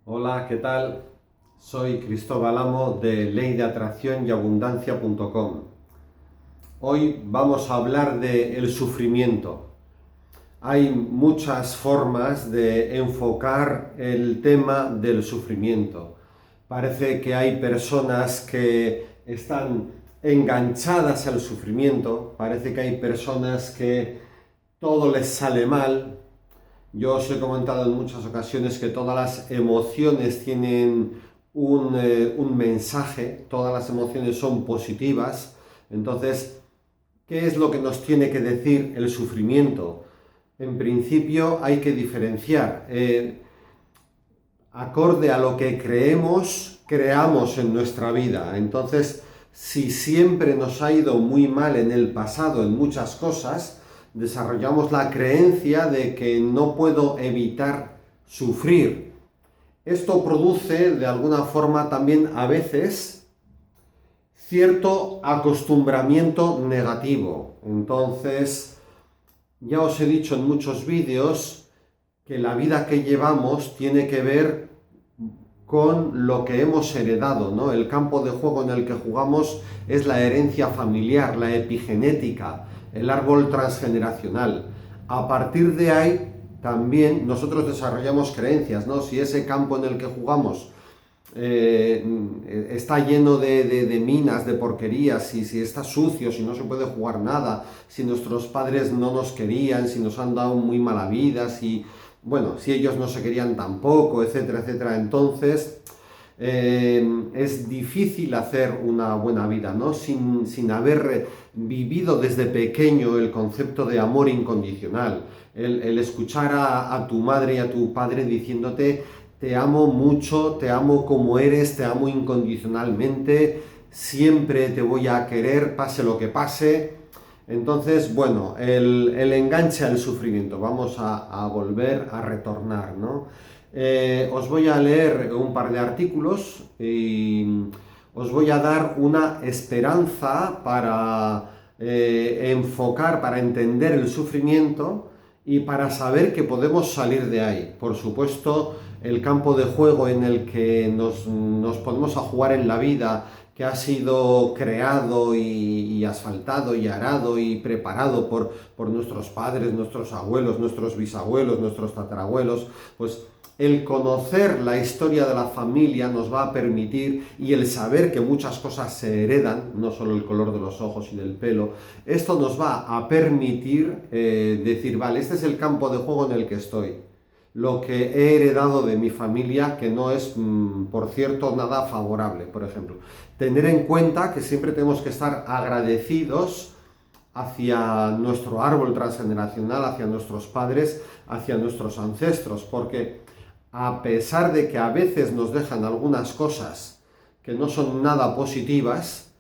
Hola, ¿qué tal? Soy Cristóbal Amo de leydeatraccionyabundancia.com. Hoy vamos a hablar del sufrimiento. Hay muchas formas de enfocar el tema del sufrimiento. Parece que hay personas que están enganchadas al sufrimiento, parece que hay personas que todo les sale mal. Yo os he comentado en muchas ocasiones que todas las emociones tienen un mensaje, todas las emociones son positivas. Entonces, ¿qué es lo que nos tiene que decir el sufrimiento? En principio hay que diferenciar. Acorde a lo que creemos, creamos en nuestra vida. Entonces, si siempre nos ha ido muy mal en el pasado en muchas cosas, desarrollamos la creencia de que no puedo evitar sufrir. Esto produce de alguna forma también a veces cierto acostumbramiento negativo. Entonces, ya os he dicho en muchos vídeos que la vida que llevamos tiene que ver con lo que hemos heredado, ¿no? El campo de juego en el que jugamos es la herencia familiar, la epigenética, el árbol transgeneracional. A partir de ahí también nosotros desarrollamos creencias, ¿no? Si ese campo en el que jugamos está lleno de minas, de porquerías, si está sucio, si no se puede jugar nada, si nuestros padres no nos querían, si nos han dado muy mala vida, si ellos no se querían tampoco, etcétera, etcétera. Entonces, es difícil hacer una buena vida, ¿no? Sin haber vivido desde pequeño el concepto de amor incondicional. El escuchar a tu madre y a tu padre diciéndote: te amo mucho, te amo como eres, te amo incondicionalmente, siempre te voy a querer, pase lo que pase. Entonces, el enganche al sufrimiento, vamos a volver a retornar, ¿no? Os voy a leer un par de artículos y os voy a dar una esperanza para enfocar, para entender el sufrimiento y para saber que podemos salir de ahí. Por supuesto, el campo de juego en el que nos ponemos a jugar en la vida, que ha sido creado y asfaltado y arado y preparado por nuestros padres, nuestros abuelos, nuestros bisabuelos, nuestros tatarabuelos, pues el conocer la historia de la familia nos va a permitir, y el saber que muchas cosas se heredan, no solo el color de los ojos y del pelo, esto nos va a permitir decir: vale, este es el campo de juego en el que estoy. Lo que he heredado de mi familia, que no es, por cierto, nada favorable, por ejemplo. Tener en cuenta que siempre tenemos que estar agradecidos hacia nuestro árbol transgeneracional, hacia nuestros padres, hacia nuestros ancestros, porque a pesar de que a veces nos dejan algunas cosas que no son nada positivas,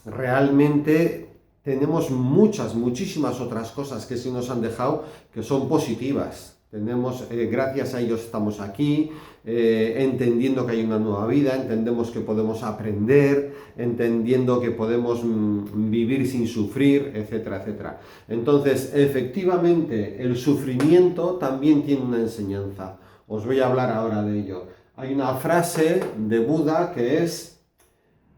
realmente tenemos muchísimas otras cosas que sí nos han dejado que son positivas. Gracias a ellos estamos aquí, entendiendo que hay una nueva vida, entendemos que podemos aprender, entendiendo que podemos vivir sin sufrir, etcétera, etcétera. Entonces, efectivamente, el sufrimiento también tiene una enseñanza. Os voy a hablar ahora de ello. Hay una frase de Buda que es: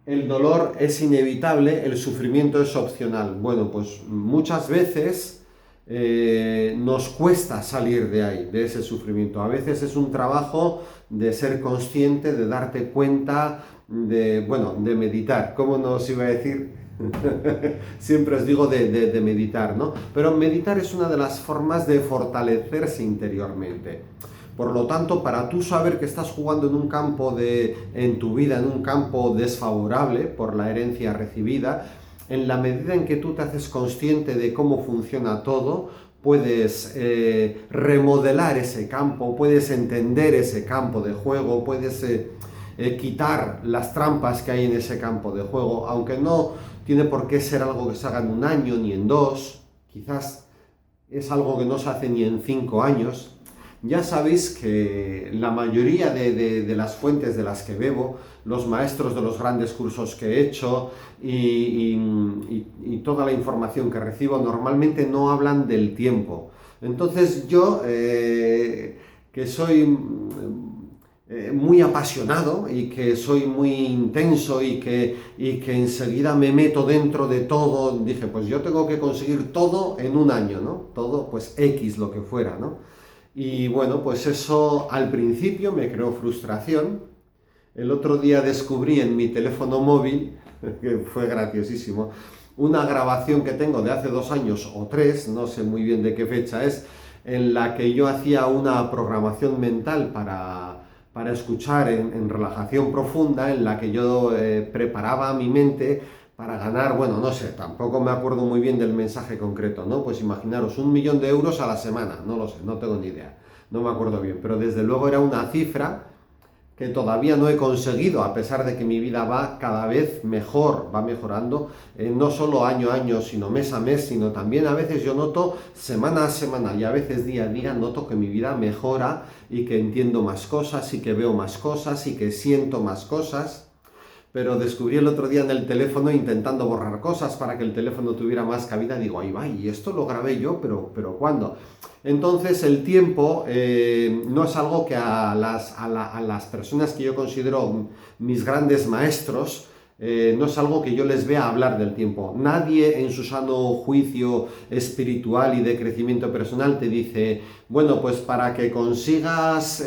el dolor es inevitable, el sufrimiento es opcional. Bueno, pues muchas veces nos cuesta salir de ahí, de ese sufrimiento. A veces es un trabajo de ser consciente, de darte cuenta, de meditar. ¿Cómo nos iba a decir? Siempre os digo de meditar, ¿no? Pero meditar es una de las formas de fortalecerse interiormente. Por lo tanto, para tú saber que estás jugando en tu vida, en un campo desfavorable por la herencia recibida, en la medida en que tú te haces consciente de cómo funciona todo, puedes remodelar ese campo, puedes entender ese campo de juego, puedes quitar las trampas que hay en ese campo de juego, aunque no tiene por qué ser algo que se haga en un año ni en dos, quizás es algo que no se hace ni en 5 años. Ya sabéis que la mayoría de las fuentes de las que bebo, los maestros de los grandes cursos que he hecho y toda la información que recibo normalmente no hablan del tiempo. Entonces yo, que soy muy apasionado y que soy muy intenso y que enseguida me meto dentro de todo. Dije, pues yo tengo que conseguir todo en un año, ¿no? Todo, pues X, lo que fuera, ¿no? Y bueno, pues eso al principio me creó frustración. El otro día descubrí en mi teléfono móvil, que fue graciosísimo, una grabación que tengo de hace 2 años o 3, no sé muy bien de qué fecha es, en la que yo hacía una programación mental para escuchar en relajación profunda, en la que yo preparaba mi mente para ganar, bueno, no sé, tampoco me acuerdo muy bien del mensaje concreto, ¿no? Pues imaginaros, 1.000.000 de euros a la semana, no lo sé, no tengo ni idea, no me acuerdo bien, pero desde luego era una cifra que todavía no he conseguido, a pesar de que mi vida va cada vez mejor, va mejorando, no solo año a año, sino mes a mes, sino también a veces yo noto semana a semana y a veces día a día, noto que mi vida mejora y que entiendo más cosas y que veo más cosas y que siento más cosas. Pero descubrí el otro día en el teléfono intentando borrar cosas para que el teléfono tuviera más cabida. Digo, ahí va, y esto lo grabé yo, pero ¿cuándo? Entonces el tiempo no es algo que a las personas que yo considero mis grandes maestros, no es algo que yo les vea hablar del tiempo. Nadie en su sano juicio espiritual y de crecimiento personal te dice, bueno, pues para que consigas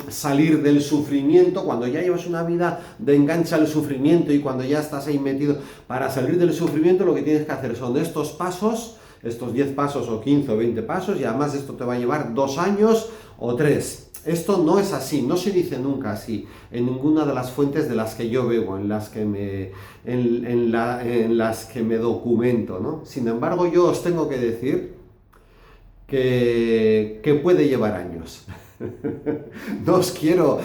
salir del sufrimiento, cuando ya llevas una vida de engancha al sufrimiento y cuando ya estás ahí metido, para salir del sufrimiento lo que tienes que hacer son estos pasos, estos 10 pasos o 15 o 20 pasos, y además esto te va a llevar 2 años o 3. Esto no es así, no se dice nunca así, en ninguna de las fuentes de las que yo bebo, en las que me documento, ¿no? Sin embargo, yo os tengo que decir que puede llevar años. No os quiero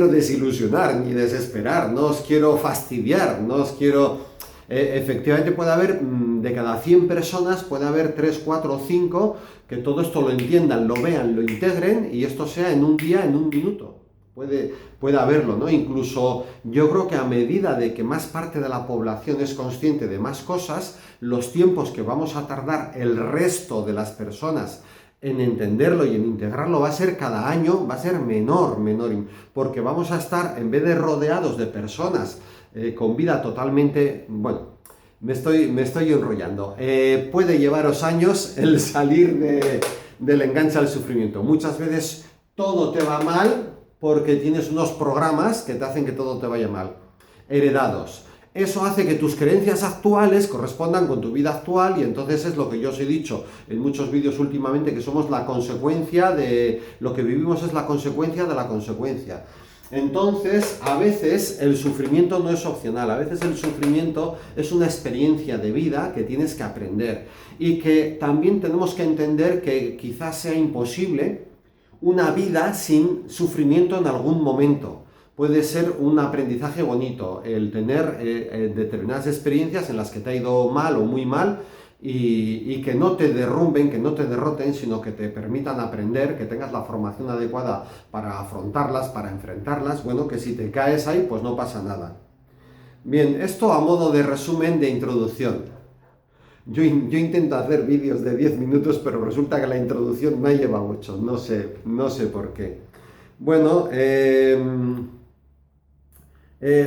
desilusionar ni desesperar, no os quiero fastidiar, no os quiero... efectivamente puede haber, de cada 100 personas, puede haber 3, 4 o 5 que todo esto lo entiendan, lo vean, lo integren y esto sea en un día, en un minuto. Puede haberlo, ¿no? Incluso yo creo que a medida de que más parte de la población es consciente de más cosas, los tiempos que vamos a tardar el resto de las personas en entenderlo y en integrarlo va a ser cada año, va a ser menor, porque vamos a estar, en vez de rodeados de personas con vida totalmente, bueno, me estoy enrollando. Puede llevaros años el salir del enganche al sufrimiento. Muchas veces todo te va mal porque tienes unos programas que te hacen que todo te vaya mal, heredados. Eso hace que tus creencias actuales correspondan con tu vida actual y entonces es lo que yo os he dicho en muchos vídeos últimamente, que somos la consecuencia de lo que vivimos, es la consecuencia de la consecuencia. Entonces, a veces el sufrimiento no es opcional, a veces el sufrimiento es una experiencia de vida que tienes que aprender y que también tenemos que entender que quizás sea imposible una vida sin sufrimiento en algún momento. Puede ser un aprendizaje bonito el tener determinadas experiencias en las que te ha ido mal o muy mal y que no te derrumben, que no te derroten, sino que te permitan aprender, que tengas la formación adecuada para afrontarlas, para enfrentarlas. Bueno, que si te caes ahí, pues no pasa nada. Bien, esto a modo de resumen de introducción. Yo intento hacer vídeos de 10 minutos, pero resulta que la introducción me lleva 8, no sé por qué. Bueno,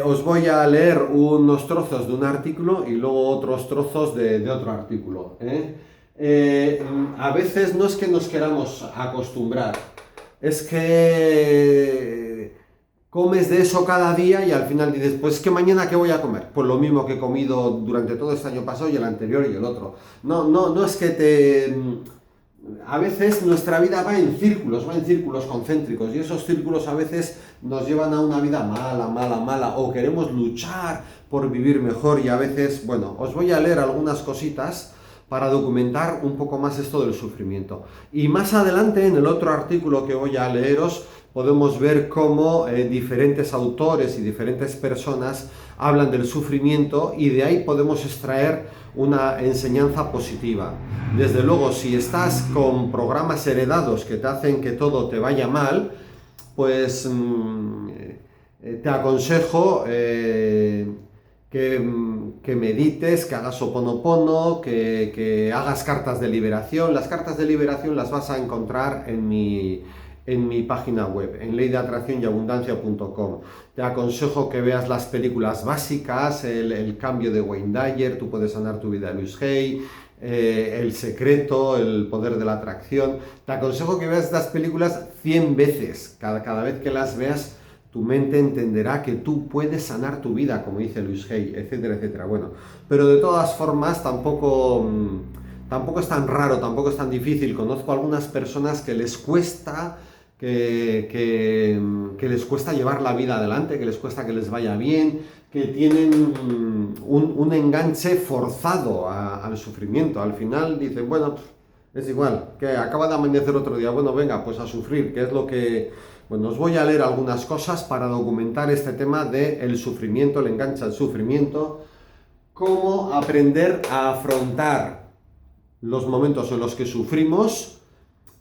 os voy a leer unos trozos de un artículo y luego otros trozos de otro artículo. A veces no es que nos queramos acostumbrar, es que comes de eso cada día y al final dices, pues que mañana ¿qué voy a comer? Pues lo mismo que he comido durante todo este año pasado y el anterior y el otro. No es que a veces nuestra vida va en círculos concéntricos y esos círculos a veces nos llevan a una vida mala o queremos luchar por vivir mejor y a veces, bueno, os voy a leer algunas cositas para documentar un poco más esto del sufrimiento. Y más adelante, en el otro artículo que voy a leeros, podemos ver cómo diferentes autores y diferentes personas hablan del sufrimiento y de ahí podemos extraer una enseñanza positiva. Desde luego, si estás con programas heredados que te hacen que todo te vaya mal, pues te aconsejo que medites, que hagas Ho'oponopono, que hagas cartas de liberación. Las cartas de liberación las vas a encontrar en mi en mi página web, en leydeatraccionyabundancia.com. Te aconsejo que veas las películas básicas, el cambio de Wayne Dyer, Tú puedes sanar tu vida de Louise Hay, El secreto, El poder de la atracción. Te aconsejo que veas estas películas 100 veces. Cada vez que las veas, tu mente entenderá que tú puedes sanar tu vida, como dice Louise Hay, etcétera, etcétera. Bueno, pero de todas formas tampoco es tan raro, tampoco es tan difícil. Conozco a algunas personas que les cuesta que les cuesta llevar la vida adelante, que les cuesta que les vaya bien, que tienen un enganche forzado al sufrimiento. Al final dicen, bueno, es igual, que acaba de amanecer otro día, bueno, venga, pues a sufrir, que es lo que... Bueno, os voy a leer algunas cosas para documentar este tema del sufrimiento, el enganche al sufrimiento, cómo aprender a afrontar los momentos en los que sufrimos,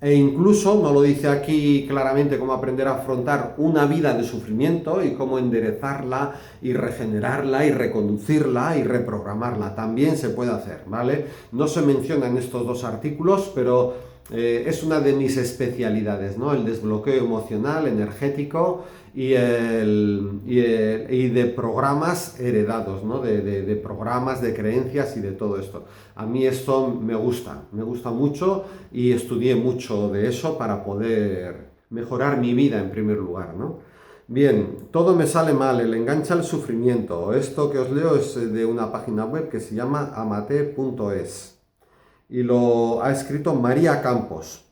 e incluso, no lo dice aquí claramente, cómo aprender a afrontar una vida de sufrimiento y cómo enderezarla y regenerarla y reconducirla y reprogramarla. También se puede hacer, ¿vale? No se menciona en estos dos artículos, pero es una de mis especialidades, ¿no? El desbloqueo emocional, energético y de programas heredados, ¿no? De programas, de creencias y de todo esto. A mí esto me gusta mucho y estudié mucho de eso para poder mejorar mi vida en primer lugar, ¿no? Bien, todo me sale mal, el enganche al sufrimiento. Esto que os leo es de una página web que se llama amate.es y lo ha escrito María Campos.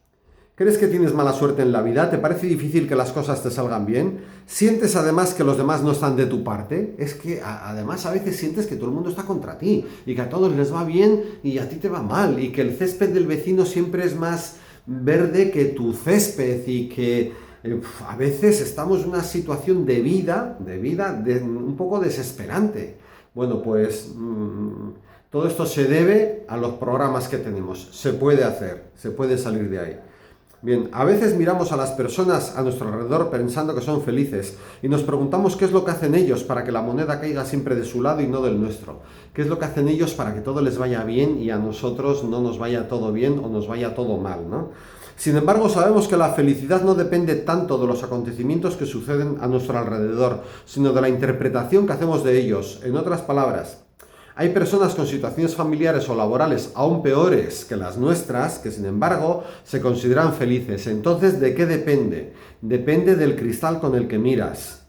¿Crees que tienes mala suerte en la vida? ¿Te parece difícil que las cosas te salgan bien? ¿Sientes además que los demás no están de tu parte? Es que además a veces sientes que todo el mundo está contra ti y que a todos les va bien y a ti te va mal y que el césped del vecino siempre es más verde que tu césped y que a veces estamos en una situación de vida un poco desesperante. Bueno, pues todo esto se debe a los programas que tenemos. Se puede hacer, se puede salir de ahí. Bien, a veces miramos a las personas a nuestro alrededor pensando que son felices y nos preguntamos qué es lo que hacen ellos para que la moneda caiga siempre de su lado y no del nuestro. ¿Qué es lo que hacen ellos para que todo les vaya bien y a nosotros no nos vaya todo bien o nos vaya todo mal, ¿no? Sin embargo, sabemos que la felicidad no depende tanto de los acontecimientos que suceden a nuestro alrededor, sino de la interpretación que hacemos de ellos. En otras palabras, hay personas con situaciones familiares o laborales aún peores que las nuestras, que sin embargo se consideran felices. Entonces, ¿de qué depende? Depende del cristal con el que miras.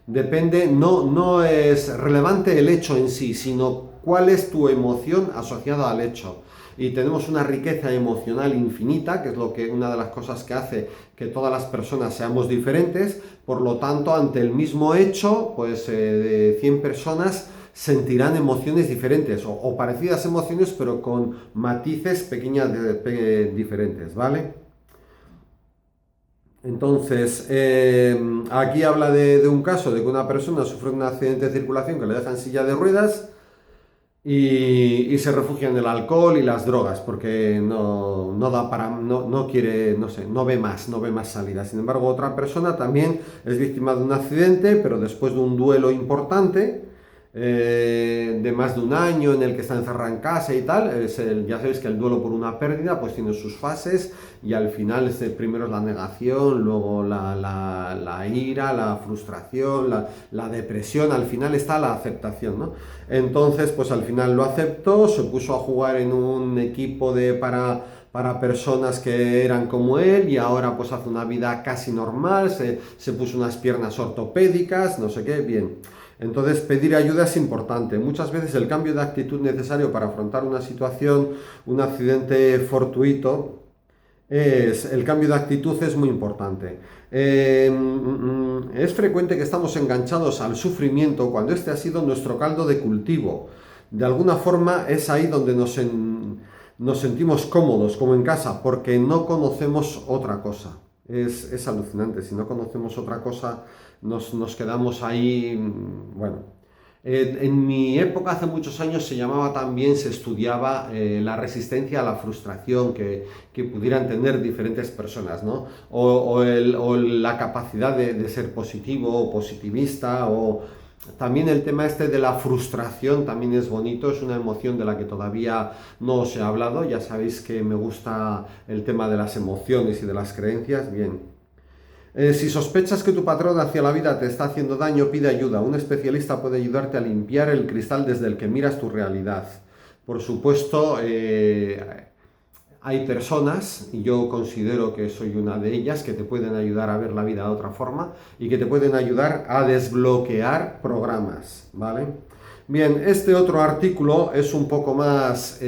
Depende, no es relevante el hecho en sí, sino cuál es tu emoción asociada al hecho. Y tenemos una riqueza emocional infinita, que es una de las cosas que hace que todas las personas seamos diferentes. Por lo tanto, ante el mismo hecho, pues de 100 personas sentirán emociones diferentes o parecidas emociones, pero con matices pequeñas diferentes, ¿vale? Entonces, aquí habla de un caso de que una persona sufre un accidente de circulación que le deja en silla de ruedas y se refugia en el alcohol y las drogas porque no quiere, no sé, no ve más salida. Sin embargo, otra persona también es víctima de un accidente, pero después de un duelo importante, de más de un año en el que está encerrada en casa y tal, ya sabéis que el duelo por una pérdida pues tiene sus fases y al final primero es la negación, luego la ira, la frustración, la depresión, al final está la aceptación, ¿no? Entonces pues al final lo aceptó, se puso a jugar en un equipo para personas que eran como él y ahora pues hace una vida casi normal, se puso unas piernas ortopédicas, no sé qué, bien. Entonces, pedir ayuda es importante. Muchas veces el cambio de actitud necesario para afrontar una situación, un accidente fortuito, el cambio de actitud es muy importante. Es frecuente que estamos enganchados al sufrimiento cuando este ha sido nuestro caldo de cultivo. De alguna forma es ahí donde nos sentimos cómodos, como en casa, porque no conocemos otra cosa. Es alucinante, si no conocemos otra cosa, nos quedamos ahí, bueno. En mi época, hace muchos años, se estudiaba la resistencia a la frustración que pudieran tener diferentes personas, ¿no? O la capacidad de ser positivo o positivista, o también el tema de la frustración también es bonito, es una emoción de la que todavía no os he hablado. Ya sabéis que me gusta el tema de las emociones y de las creencias, bien. Si sospechas que tu patrón hacia la vida te está haciendo daño, pide ayuda. Un especialista puede ayudarte a limpiar el cristal desde el que miras tu realidad. Por supuesto, hay personas, y yo considero que soy una de ellas, que te pueden ayudar a ver la vida de otra forma y que te pueden ayudar a desbloquear programas, ¿vale? Bien, este otro artículo es un poco más...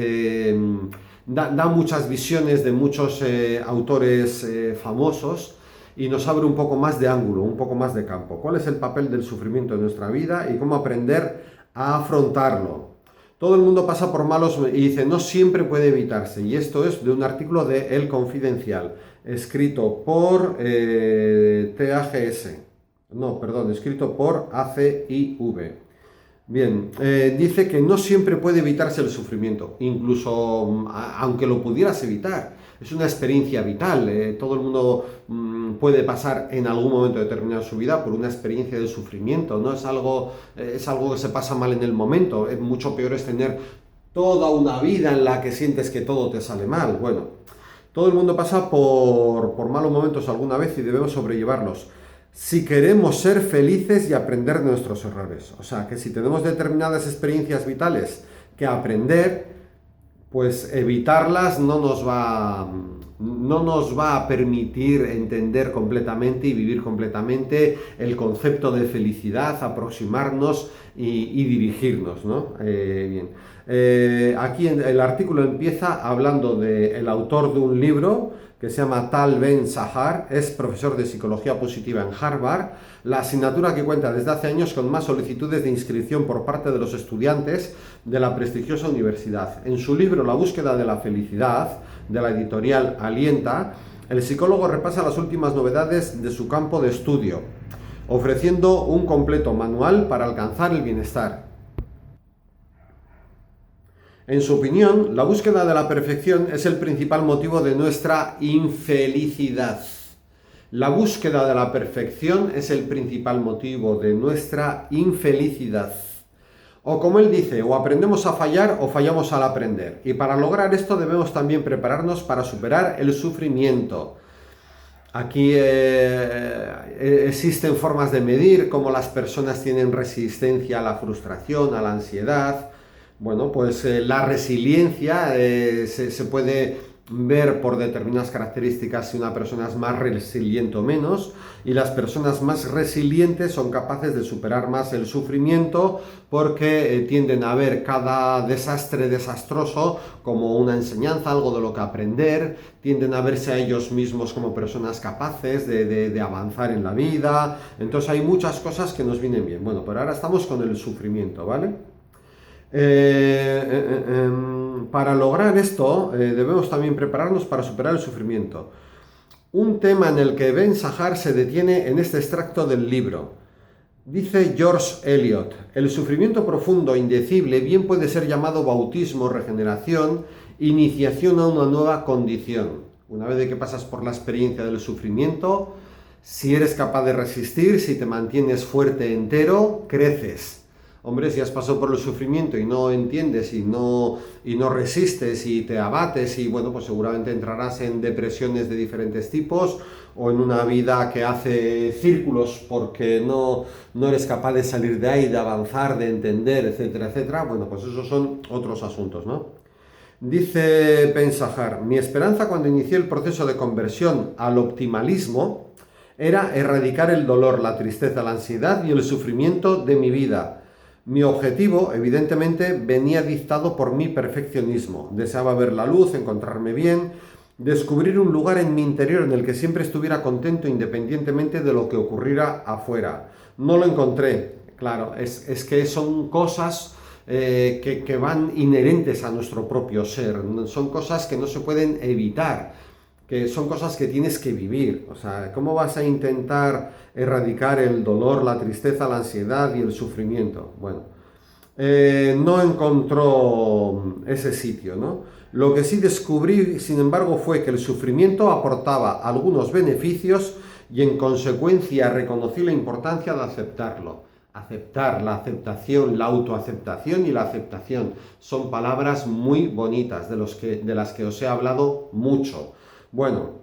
da muchas visiones de muchos autores famosos y nos abre un poco más de ángulo, un poco más de campo. ¿Cuál es el papel del sufrimiento en nuestra vida y cómo aprender a afrontarlo? Todo el mundo pasa por malos y dice, no siempre puede evitarse. Y esto es de un artículo de El Confidencial, escrito por TAGS. No, perdón, escrito por ACIV. Bien, dice que no siempre puede evitarse el sufrimiento, incluso aunque lo pudieras evitar. Es una experiencia vital, todo el mundo puede pasar en algún momento determinado de su vida por una experiencia de sufrimiento, no es algo que se pasa mal en el momento, mucho peor es tener toda una vida en la que sientes que todo te sale mal. Bueno, todo el mundo pasa por malos momentos alguna vez y debemos sobrellevarlos si queremos ser felices y aprender de nuestros errores. O sea, que si tenemos determinadas experiencias vitales que aprender, pues evitarlas no nos va a permitir entender completamente y vivir completamente el concepto de felicidad, aproximarnos y dirigirnos, ¿no? Bien. Aquí el artículo empieza hablando del autor de un libro que se llama Tal Ben-Shahar, es profesor de psicología positiva en Harvard, la asignatura que cuenta desde hace años con más solicitudes de inscripción por parte de los estudiantes de la prestigiosa universidad. En su libro La búsqueda de la felicidad, de la editorial Alienta, el psicólogo repasa las últimas novedades de su campo de estudio, ofreciendo un completo manual para alcanzar el bienestar. En su opinión, la búsqueda de la perfección es el principal motivo de nuestra infelicidad. La búsqueda de la perfección es el principal motivo de nuestra infelicidad. O como él dice, o aprendemos a fallar o fallamos al aprender. Y para lograr esto debemos también prepararnos para superar el sufrimiento. Aquí existen formas de medir cómo las personas tienen resistencia a la frustración, a la ansiedad. Bueno, pues la resiliencia se puede ver por determinadas características si una persona es más resiliente o menos, y las personas más resilientes son capaces de superar más el sufrimiento porque tienden a ver cada desastre desastroso como una enseñanza, algo de lo que aprender, tienden a verse a ellos mismos como personas capaces de avanzar en la vida. Entonces hay muchas cosas que nos vienen bien. Bueno, pero ahora estamos con el sufrimiento, ¿vale? Para lograr esto debemos también prepararnos para superar el sufrimiento. Un tema en el que Ben-Shahar se detiene en este extracto del libro. Dice George Eliot, el sufrimiento profundo, indecible, bien puede ser llamado bautismo, regeneración, iniciación a una nueva condición. Una vez que pasas por la experiencia del sufrimiento, si eres capaz de resistir, si te mantienes fuerte, entero, creces. Hombre, si has pasado por el sufrimiento y no entiendes y no resistes y te abates y bueno, pues seguramente entrarás en depresiones de diferentes tipos o en una vida que hace círculos porque no eres capaz de salir de ahí, de avanzar, de entender, etcétera, etcétera. Bueno, pues esos son otros asuntos, ¿no? Dice Ben-Shahar, mi esperanza cuando inicié el proceso de conversión al optimalismo era erradicar el dolor, la tristeza, la ansiedad y el sufrimiento de mi vida. Mi objetivo, evidentemente, venía dictado por mi perfeccionismo. Deseaba ver la luz, encontrarme bien, descubrir un lugar en mi interior en el que siempre estuviera contento independientemente de lo que ocurriera afuera. No lo encontré. Claro, es que son cosas que van inherentes a nuestro propio ser. Son cosas que no se pueden evitar, que son cosas que tienes que vivir. O sea, ¿cómo vas a intentar erradicar el dolor, la tristeza, la ansiedad y el sufrimiento? Bueno, no encontró ese sitio, ¿no? Lo que sí descubrí, sin embargo, fue que el sufrimiento aportaba algunos beneficios y en consecuencia reconocí la importancia de aceptarlo. Aceptar, la aceptación, la autoaceptación y la aceptación son palabras muy bonitas de las que os he hablado mucho. Bueno,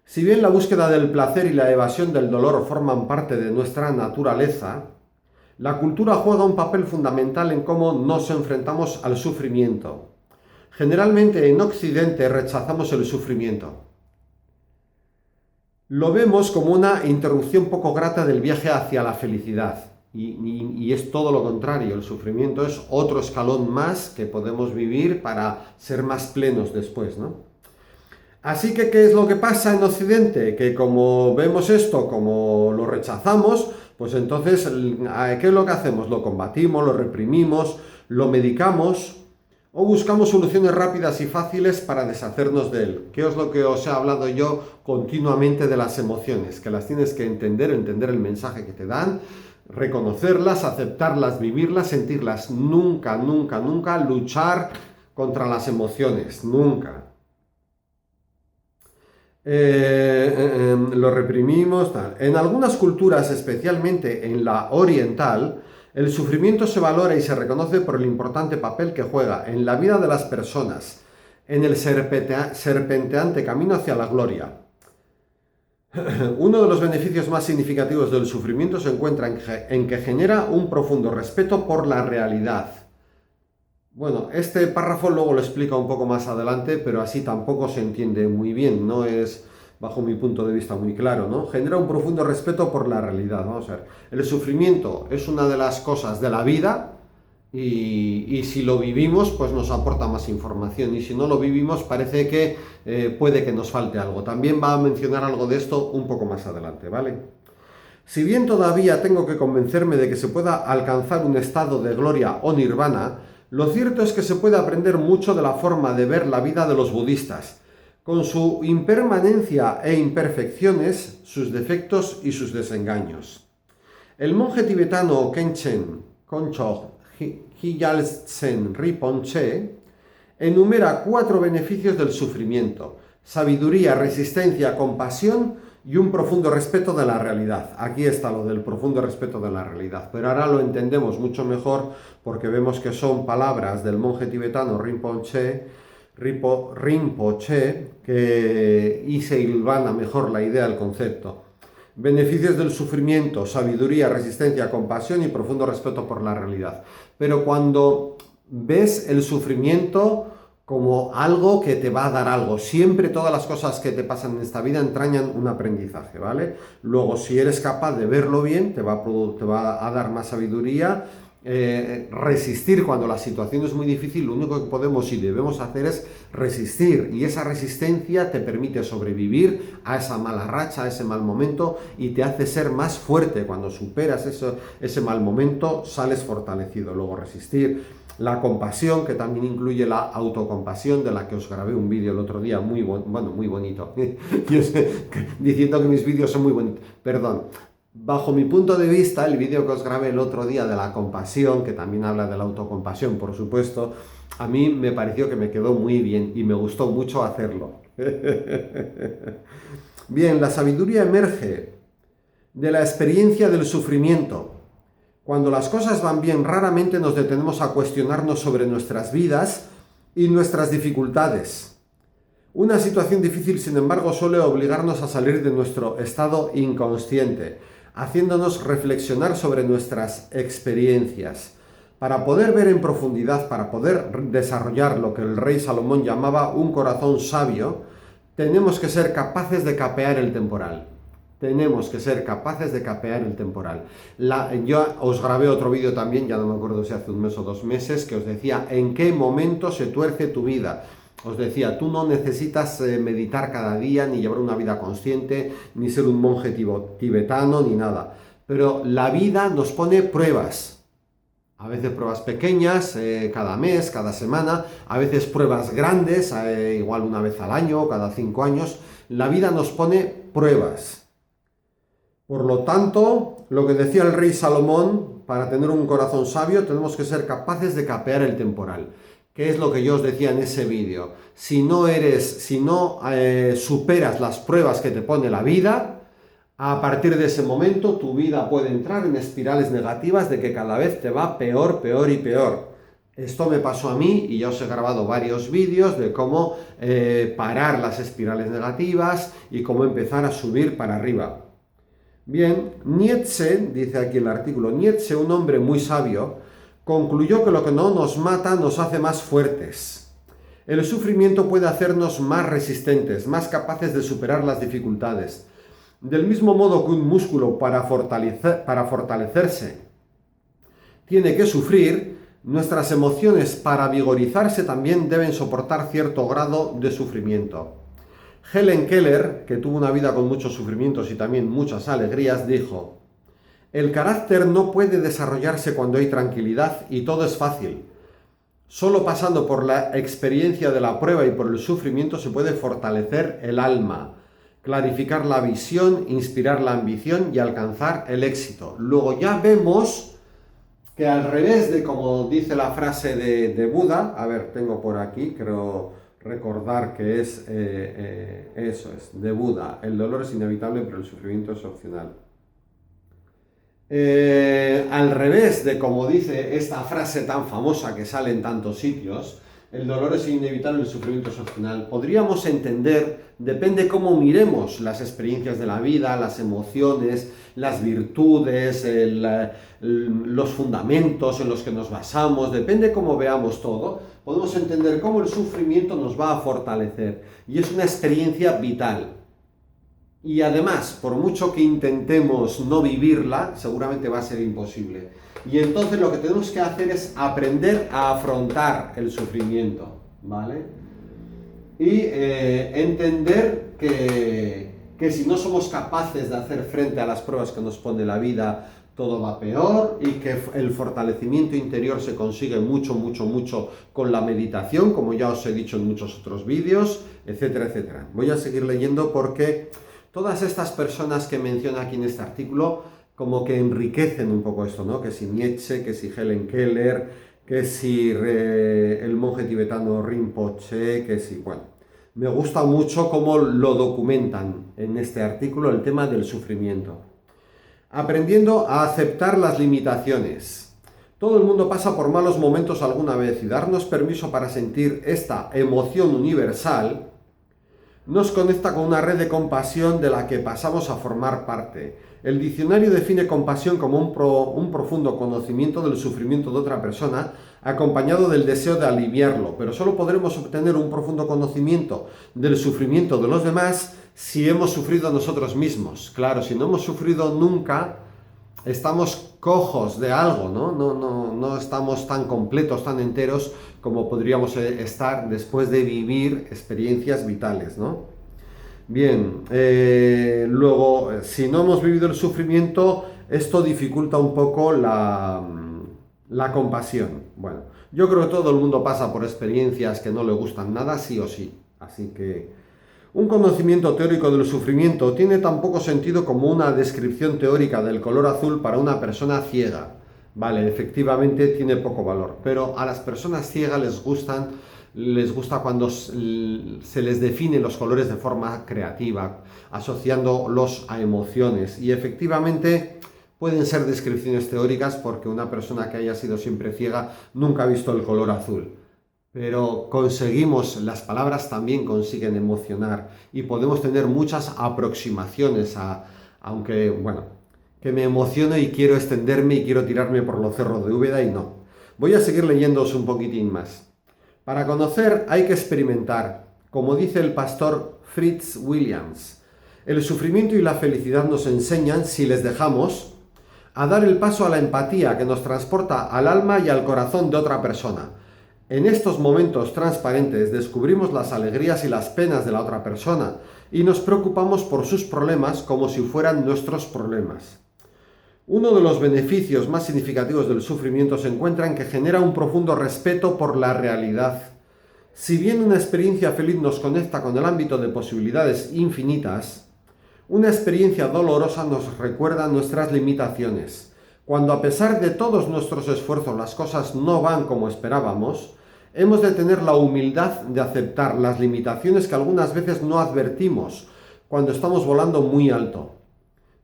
Si bien la búsqueda del placer y la evasión del dolor forman parte de nuestra naturaleza, la cultura juega un papel fundamental en cómo nos enfrentamos al sufrimiento. Generalmente en Occidente rechazamos el sufrimiento. Lo vemos como una interrupción poco grata del viaje hacia la felicidad. Y es todo lo contrario, el sufrimiento es otro escalón más que podemos vivir para ser más plenos después, ¿no? Así que, ¿qué es lo que pasa en Occidente? Que como vemos esto, como lo rechazamos, pues entonces, ¿qué es lo que hacemos? Lo combatimos, lo reprimimos, lo medicamos o buscamos soluciones rápidas y fáciles para deshacernos de él. ¿Qué es lo que os he hablado yo continuamente de las emociones? Que las tienes que entender el mensaje que te dan, reconocerlas, aceptarlas, vivirlas, sentirlas. Nunca, nunca, nunca luchar contra las emociones, nunca. Lo reprimimos, tal. En algunas culturas, especialmente en la oriental, el sufrimiento se valora y se reconoce por el importante papel que juega en la vida de las personas, en el serpenteante camino hacia la gloria. Uno de los beneficios más significativos del sufrimiento se encuentra en que genera un profundo respeto por la realidad. Bueno, este párrafo luego lo explica un poco más adelante, pero así tampoco se entiende muy bien, no es, bajo mi punto de vista, muy claro, ¿no? Genera un profundo respeto por la realidad, vamos a ver. El sufrimiento es una de las cosas de la vida y si lo vivimos, pues nos aporta más información, y si no lo vivimos, parece que puede que nos falte algo. También va a mencionar algo de esto un poco más adelante, ¿vale? Si bien todavía tengo que convencerme de que se pueda alcanzar un estado de gloria o nirvana, lo cierto es que se puede aprender mucho de la forma de ver la vida de los budistas, con su impermanencia e imperfecciones, sus defectos y sus desengaños. El monje tibetano Khenchen Konchog Gyaltsen Rinpoche enumera 4 beneficios del sufrimiento: sabiduría, resistencia, compasión y un profundo respeto de la realidad. Aquí está lo del profundo respeto de la realidad, pero ahora lo entendemos mucho mejor porque vemos que son palabras del monje tibetano Rinpoche, y se hilvana mejor la idea del concepto. Beneficios del sufrimiento: sabiduría, resistencia, compasión y profundo respeto por la realidad. Pero cuando ves el sufrimiento como algo que te va a dar algo, siempre todas las cosas que te pasan en esta vida entrañan un aprendizaje, ¿vale? Luego, si eres capaz de verlo bien, te va a dar más sabiduría. Resistir cuando la situación es muy difícil, lo único que podemos y debemos hacer es resistir, y esa resistencia te permite sobrevivir a esa mala racha, a ese mal momento, y te hace ser más fuerte. Cuando superas ese mal momento, sales fortalecido. Luego, resistir. La compasión, que también incluye la autocompasión, de la que os grabé un vídeo el otro día, muy bonito, diciendo que mis vídeos son muy bonitos, perdón. Bajo mi punto de vista, el vídeo que os grabé el otro día de la compasión, que también habla de la autocompasión, por supuesto, a mí me pareció que me quedó muy bien y me gustó mucho hacerlo. Bien, la sabiduría emerge de la experiencia del sufrimiento. Cuando las cosas van bien, raramente nos detenemos a cuestionarnos sobre nuestras vidas y nuestras dificultades. Una situación difícil, sin embargo, suele obligarnos a salir de nuestro estado inconsciente, haciéndonos reflexionar sobre nuestras experiencias. Para poder ver en profundidad, para poder desarrollar lo que el rey Salomón llamaba un corazón sabio, tenemos que ser capaces de capear el temporal. Tenemos que ser capaces de capear el temporal. Yo os grabé otro vídeo también, ya no me acuerdo si hace un mes o 2 meses, que os decía en qué momento se tuerce tu vida. Os decía, tú no necesitas meditar cada día, ni llevar una vida consciente, ni ser un monje tibetano, ni nada. Pero la vida nos pone pruebas. A veces pruebas pequeñas, cada mes, cada semana. A veces pruebas grandes, igual una vez al año, cada 5 años. La vida nos pone pruebas. Por lo tanto, lo que decía el rey Salomón, para tener un corazón sabio tenemos que ser capaces de capear el temporal. ¿Qué es lo que yo os decía en ese vídeo? Si no superas las pruebas que te pone la vida, a partir de ese momento tu vida puede entrar en espirales negativas de que cada vez te va peor, peor y peor. Esto me pasó a mí y ya os he grabado varios vídeos de cómo parar las espirales negativas y cómo empezar a subir para arriba. Bien, Nietzsche, dice aquí el artículo, Nietzsche, un hombre muy sabio, concluyó que lo que no nos mata nos hace más fuertes. El sufrimiento puede hacernos más resistentes, más capaces de superar las dificultades. Del mismo modo que un músculo para fortalecerse tiene que sufrir, nuestras emociones para vigorizarse también deben soportar cierto grado de sufrimiento. Helen Keller, que tuvo una vida con muchos sufrimientos y también muchas alegrías, dijo: el carácter no puede desarrollarse cuando hay tranquilidad y todo es fácil. Solo pasando por la experiencia de la prueba y por el sufrimiento se puede fortalecer el alma, clarificar la visión, inspirar la ambición y alcanzar el éxito. Luego ya vemos que al revés de como dice la frase de Buda, a ver, tengo por aquí, creo recordar que es, eso es, de Buda, el dolor es inevitable pero el sufrimiento es opcional. Al revés de como dice esta frase tan famosa que sale en tantos sitios, el dolor es inevitable, el sufrimiento es opcional. Podríamos entender, depende cómo miremos las experiencias de la vida, las emociones, las virtudes, los fundamentos en los que nos basamos, depende cómo veamos todo, podemos entender cómo el sufrimiento nos va a fortalecer. Y es una experiencia vital. Y además, por mucho que intentemos no vivirla, seguramente va a ser imposible. Y entonces lo que tenemos que hacer es aprender a afrontar el sufrimiento, ¿vale? Y entender que si no somos capaces de hacer frente a las pruebas que nos pone la vida, todo va peor, y que el fortalecimiento interior se consigue mucho con la meditación, como ya os he dicho en muchos otros vídeos, etcétera, etcétera. Voy a seguir leyendo porque todas estas personas que menciona aquí en este artículo como que enriquecen un poco esto, ¿no? Que si Nietzsche, que si Helen Keller, que si el monje tibetano Rinpoche, que si, bueno, me gusta mucho cómo lo documentan en este artículo el tema del sufrimiento. Aprendiendo a aceptar las limitaciones. Todo el mundo pasa por malos momentos alguna vez y darnos permiso para sentir esta emoción universal nos conecta con una red de compasión de la que pasamos a formar parte. El diccionario define compasión como un profundo conocimiento del sufrimiento de otra persona, acompañado del deseo de aliviarlo, pero solo podremos obtener un profundo conocimiento del sufrimiento de los demás si hemos sufrido nosotros mismos. Claro, si no hemos sufrido nunca, estamos cojos de algo, ¿no? No estamos tan completos, tan enteros como podríamos estar después de vivir experiencias vitales, ¿no? Bien, luego, si no hemos vivido el sufrimiento, esto dificulta un poco la compasión. Bueno, yo creo que todo el mundo pasa por experiencias que no le gustan nada, sí o sí. Así que un conocimiento teórico del sufrimiento tiene tan poco sentido como una descripción teórica del color azul para una persona ciega. Vale, efectivamente tiene poco valor, pero a las personas ciegas les gusta cuando se les define los colores de forma creativa, asociándolos a emociones. Y efectivamente pueden ser descripciones teóricas porque una persona que haya sido siempre ciega nunca ha visto el color azul. Pero las palabras también consiguen emocionar y podemos tener muchas aproximaciones aunque, bueno, que me emociono y quiero extenderme y quiero tirarme por los cerros de Úbeda y no. Voy a seguir leyéndoos un poquitín más. Para conocer hay que experimentar, como dice el pastor Fritz Williams. El sufrimiento y la felicidad nos enseñan, si les dejamos, a dar el paso a la empatía que nos transporta al alma y al corazón de otra persona. En estos momentos transparentes descubrimos las alegrías y las penas de la otra persona y nos preocupamos por sus problemas como si fueran nuestros problemas. Uno de los beneficios más significativos del sufrimiento se encuentra en que genera un profundo respeto por la realidad. Si bien una experiencia feliz nos conecta con el ámbito de posibilidades infinitas, una experiencia dolorosa nos recuerda nuestras limitaciones. Cuando a pesar de todos nuestros esfuerzos las cosas no van como esperábamos, hemos de tener la humildad de aceptar las limitaciones que algunas veces no advertimos cuando estamos volando muy alto.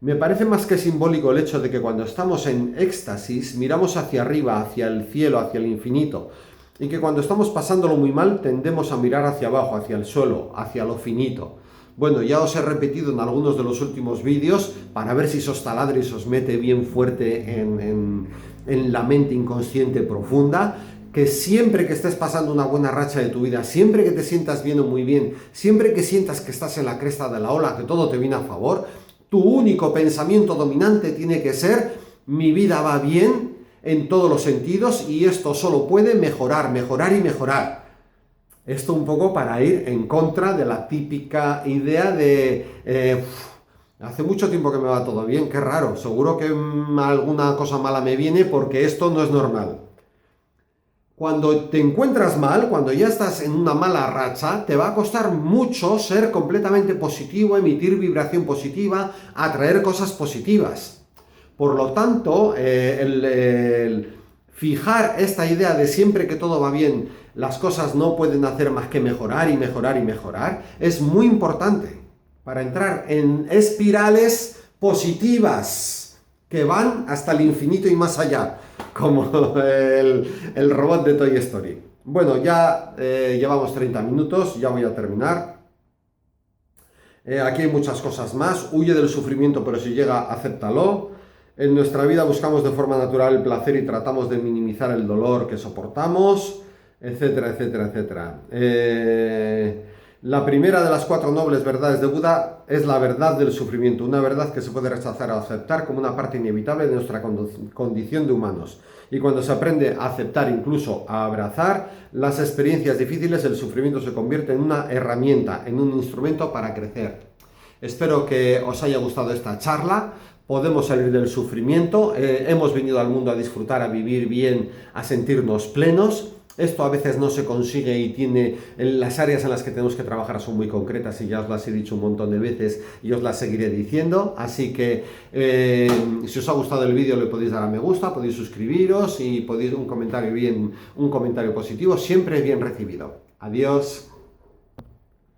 Me parece más que simbólico el hecho de que cuando estamos en éxtasis miramos hacia arriba, hacia el cielo, hacia el infinito, y que cuando estamos pasándolo muy mal tendemos a mirar hacia abajo, hacia el suelo, hacia lo finito. Bueno, ya os he repetido en algunos de los últimos vídeos para ver si esos taladros os mete bien fuerte en la mente inconsciente profunda, que siempre que estés pasando una buena racha de tu vida, siempre que te sientas bien o muy bien, siempre que sientas que estás en la cresta de la ola, que todo te viene a favor, tu único pensamiento dominante tiene que ser: mi vida va bien en todos los sentidos y esto solo puede mejorar, mejorar y mejorar. Esto un poco para ir en contra de la típica idea de hace mucho tiempo que me va todo bien, qué raro, seguro que alguna cosa mala me viene porque esto no es normal. Cuando te encuentras mal, cuando ya estás en una mala racha, te va a costar mucho ser completamente positivo, emitir vibración positiva, atraer cosas positivas. Por lo tanto, el fijar esta idea de siempre que todo va bien, las cosas no pueden hacer más que mejorar y mejorar y mejorar, es muy importante para entrar en espirales positivas que van hasta el infinito y más allá, como el robot de Toy Story. Bueno, ya llevamos 30 minutos, ya voy a terminar. Aquí hay muchas cosas más. Huye del sufrimiento, pero si llega, acéptalo. En nuestra vida buscamos de forma natural el placer y tratamos de minimizar el dolor que soportamos, etcétera, etcétera, etcétera. La primera de las 4 nobles verdades de Buda es la verdad del sufrimiento, una verdad que se puede rechazar o aceptar como una parte inevitable de nuestra condición de humanos. Y cuando se aprende a aceptar, incluso a abrazar las experiencias difíciles, el sufrimiento se convierte en una herramienta, en un instrumento para crecer. Espero que os haya gustado esta charla. Podemos salir del sufrimiento, hemos venido al mundo a disfrutar, a vivir bien, a sentirnos plenos. Esto a veces no se consigue y las áreas en las que tenemos que trabajar son muy concretas y ya os las he dicho un montón de veces y os las seguiré diciendo. Así que si os ha gustado el vídeo le podéis dar a me gusta, podéis suscribiros y podéis un comentario positivo, siempre es bien recibido. Adiós.